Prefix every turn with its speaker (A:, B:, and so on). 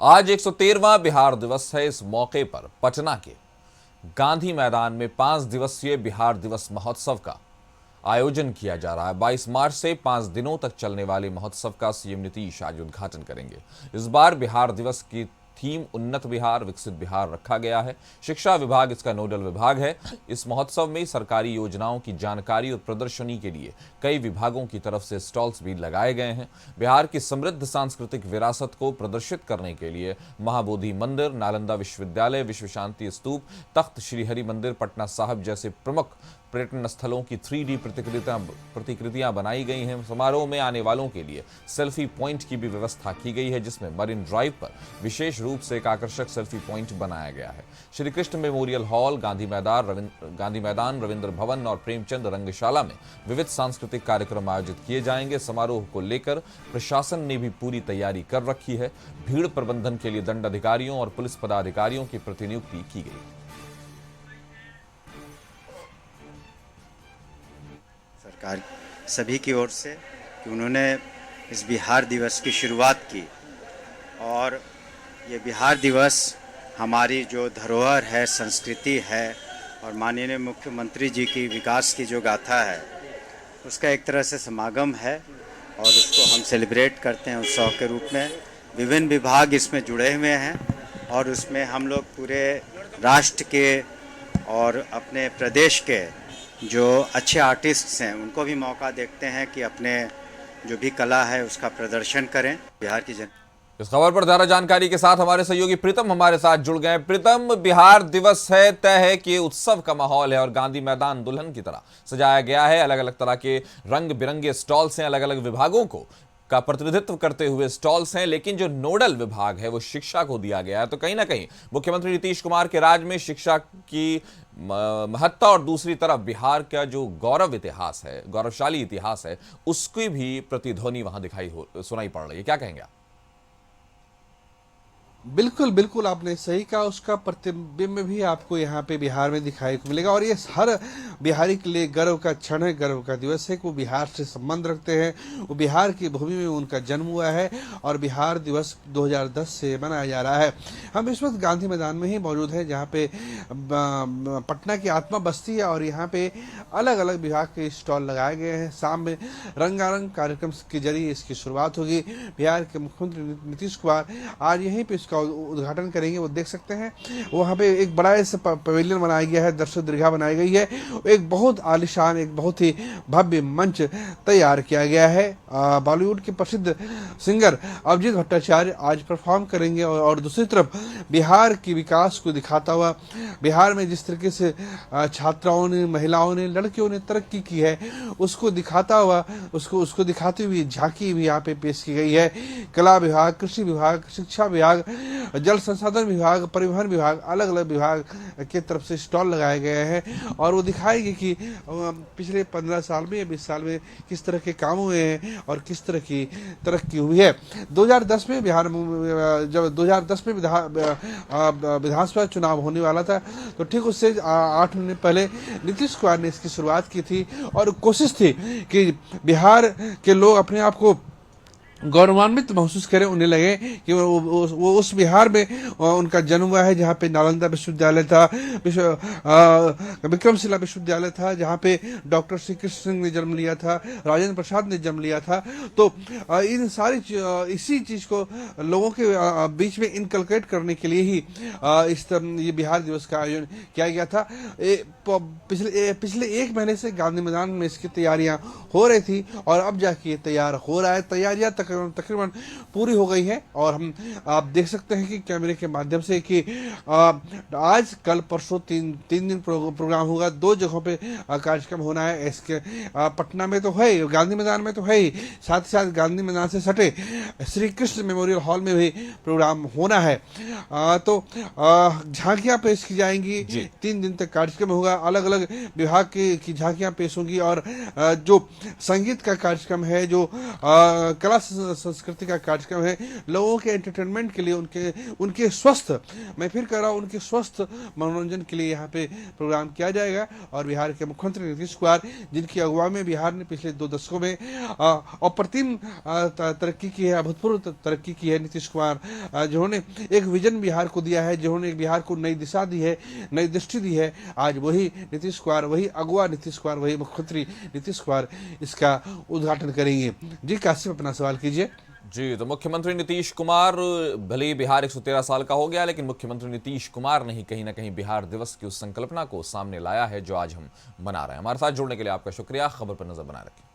A: आज 113वां बिहार दिवस है। इस मौके पर पटना के गांधी मैदान में 5 दिवसीय बिहार दिवस महोत्सव का आयोजन किया जा रहा है। 22 मार्च से 5 दिनों तक चलने वाले महोत्सव का सीएम नीतीश आज उद्घाटन करेंगे। इस बार बिहार दिवस की थीम उन्नत बिहार विकसित बिहार रखा गया है। शिक्षा विभाग इसका नोडल विभाग है। इस महोत्सव में सरकारी योजनाओं की जानकारी और प्रदर्शनी के लिए कई विभागों की तरफ से स्टॉल्स भी लगाए गए हैं। बिहार की समृद्ध सांस्कृतिक विरासत को प्रदर्शित करने के लिए महाबोधि मंदिर, नालंदा विश्वविद्यालय, विश्व शांति स्तूप, तख्त श्री हरि मंदिर, पटना साहिब जैसे प्रमुख पर्यटन स्थलों की 3D प्रतिकृतियां बनाई गई हैं। समारोह में आने वालों के लिए सेल्फी पॉइंट की भी व्यवस्था की गई है, जिसमें मरीन ड्राइव पर विशेष रूप से एक आकर्षक सेल्फी पॉइंट बनाया गया है। श्री कृष्ण मेमोरियल हॉल, गांधी मैदान, रविंद्र भवन और प्रेमचंद रंगशाला में विविध सांस्कृतिक कार्यक्रम आयोजित किए जाएंगे। समारोह को लेकर प्रशासन ने भी पूरी तैयारी कर रखी है। भीड़ प्रबंधन के लिए दंडाधिकारियों और पुलिस पदाधिकारियों की प्रतिनियुक्ति की गई।
B: सरकार सभी की ओर से कि उन्होंने इस बिहार दिवस की शुरुआत की, और ये बिहार दिवस हमारी जो धरोहर है, संस्कृति है, और माननीय मुख्यमंत्री जी की विकास की जो गाथा है उसका एक तरह से समागम है, और उसको हम सेलिब्रेट करते हैं उत्सव के रूप में। विभिन्न विभाग इसमें जुड़े हुए हैं, और उसमें हम लोग पूरे राष्ट्र के और अपने प्रदेश के जो अच्छे आर्टिस्ट्स हैं उनको भी मौका देखते हैं कि अपने जो भी कला है उसका प्रदर्शन करें। बिहार की
A: इस खबर पर ज्यादा जानकारी के साथ हमारे सहयोगी प्रीतम हमारे साथ जुड़ गए। प्रीतम, बिहार दिवस है, तय है कि उत्सव का माहौल है और गांधी मैदान दुल्हन की तरह सजाया गया है। अलग अलग तरह के रंग बिरंगे स्टॉल्स हैं, अलग अलग विभागों का प्रतिनिधित्व करते हुए स्टॉल्स हैं, लेकिन जो नोडल विभाग है वो शिक्षा को दिया गया है। तो कहीं ना कहीं मुख्यमंत्री नीतीश कुमार के राज में शिक्षा की महत्ता और दूसरी तरफ बिहार का जो गौरवशाली इतिहास है, उसकी भी प्रतिध्वनि वहां सुनाई पड़ रही है। क्या कहेंगे आप?
C: बिल्कुल बिल्कुल, आपने सही कहा। उसका प्रतिबिंब भी आपको यहाँ पे बिहार में दिखाई को मिलेगा, और ये हर बिहारी के लिए गर्व का क्षण है, गर्व का दिवस है कि वो बिहार से संबंध रखते हैं। वो बिहार की भूमि में उनका जन्म हुआ है, और बिहार दिवस 2010 से मनाया जा रहा है। हम इस वक्त गांधी मैदान में ही मौजूद हैं, जहाँ पे पटना की आत्मा बस्ती है, और यहाँ पे अलग अलग विभाग के स्टॉल लगाए गए हैं। शाम में रंगारंग कार्यक्रम के जरिए इसकी शुरुआत होगी। बिहार के मुख्यमंत्री नीतीश कुमार आज यहीं पे उद्घाटन करेंगे। वो देख सकते हैं वहां पे एक बड़ा सा पवेलियन बनाया गया है, दर्शक दीर्घा बनाई गई है। एक बहुत आलिशान, एक बहुत ही भव्य मंच तैयार किया गया है। बॉलीवुड के प्रसिद्ध सिंगर अभिजीत भट्टाचार्य आज परफॉर्म करेंगे, और दूसरी तरफ बिहार की विकास को दिखाता हुआ, बिहार में जिस तरीके से छात्राओं ने, महिलाओं ने, लड़कियों ने तरक्की की है उसको दिखाता हुआ, उसको दिखाती हुई झांकी भी यहाँ पे पेश की गई है। कला विभाग, कृषि विभाग, शिक्षा विभाग, जल संसाधन विभाग, परिवहन विभाग, अलग अलग विभाग के तरफ से स्टॉल लगाए गए हैं, और वो दिखाएगी कि पिछले 15 साल में या 20 साल में किस तरह के काम हुए हैं और किस तरह की तरक्की हुई है। 2010 में जब 2010 में विधानसभा चुनाव होने वाला था, तो ठीक उससे 8 महीने पहले नीतीश कुमार ने इसकी शुरुआत की थी, और कोशिश थी कि बिहार के लोग अपने आप को गौरवान्वित महसूस करें, उन्हें लगे कि वो उस बिहार में उनका जन्म हुआ है जहाँ पे नालंदा विश्वविद्यालय था, विक्रमशिला विश्वविद्यालय था, जहाँ पे डॉक्टर श्री कृष्ण सिंह ने जन्म लिया था, राजेंद्र प्रसाद ने जन्म लिया था। तो इन सारी इसी चीज को लोगों के बीच में इनकलकेट करने के लिए ही ये बिहार दिवस का आयोजन किया गया था। पिछले 1 महीने से गांधी मैदान में इसकी तैयारियां हो रही थी, और अब जाके ये तैयार हो रहा है। तैयारियां तकरीबन पूरी हो गई है, और आप देख सकते हैं कि कैमरे के माध्यम से कि आज कल परसों तीन दिन प्रोग्राम होगा। 2 जगहों पे कार्यक्रम होना है। इसके पटना में तो है, गांधी मैदान में तो है ही, साथ ही साथ गांधी मैदान से सटे श्री कृष्ण मेमोरियल हॉल में भी प्रोग्राम होना है। तो झांकियां पेश की जाएंगी। 3 दिन तक कार्यक्रम होगा, अलग अलग विभाग की झांकियां पेश होंगी, और जो संगीत का कार्यक्रम है, जो कला संस्कृति का कार्यक्रम है। लोगों के एंटरटेनमेंट के लिए, उनके स्वस्थ, मैं फिर कह रहा हूँ, उनके स्वस्थ मनोरंजन के लिए यहाँ पे प्रोग्राम किया जाएगा। और बिहार के मुख्यमंत्री नीतीश कुमार, जिनकी अगुवाई में बिहार ने पिछले 2 दशकों में अप्रतिम तरक्की की है, अभूतपूर्व तरक्की की है। नीतीश कुमार जिन्होंने एक विजन बिहार को दिया है, जिन्होंने बिहार को नई दिशा दी है, नई दृष्टि दी है, आज वही नीतीश कुमार, वही अगुवा नीतीश कुमार, वही मुख्यमंत्री नीतीश कुमार इसका उद्घाटन करेंगे। जी काशिफ, अपना सवाल कीजिए।
A: जी, तो मुख्यमंत्री नीतीश कुमार, भले ही बिहार 113 साल का हो गया, लेकिन मुख्यमंत्री नीतीश कुमार ने ही कहीं ना कहीं बिहार दिवस की उस संकल्पना को सामने लाया है जो आज हम मना रहे हैं। हमारे साथ जुड़ने के लिए आपका शुक्रिया। खबर पर नजर बनाए रखें।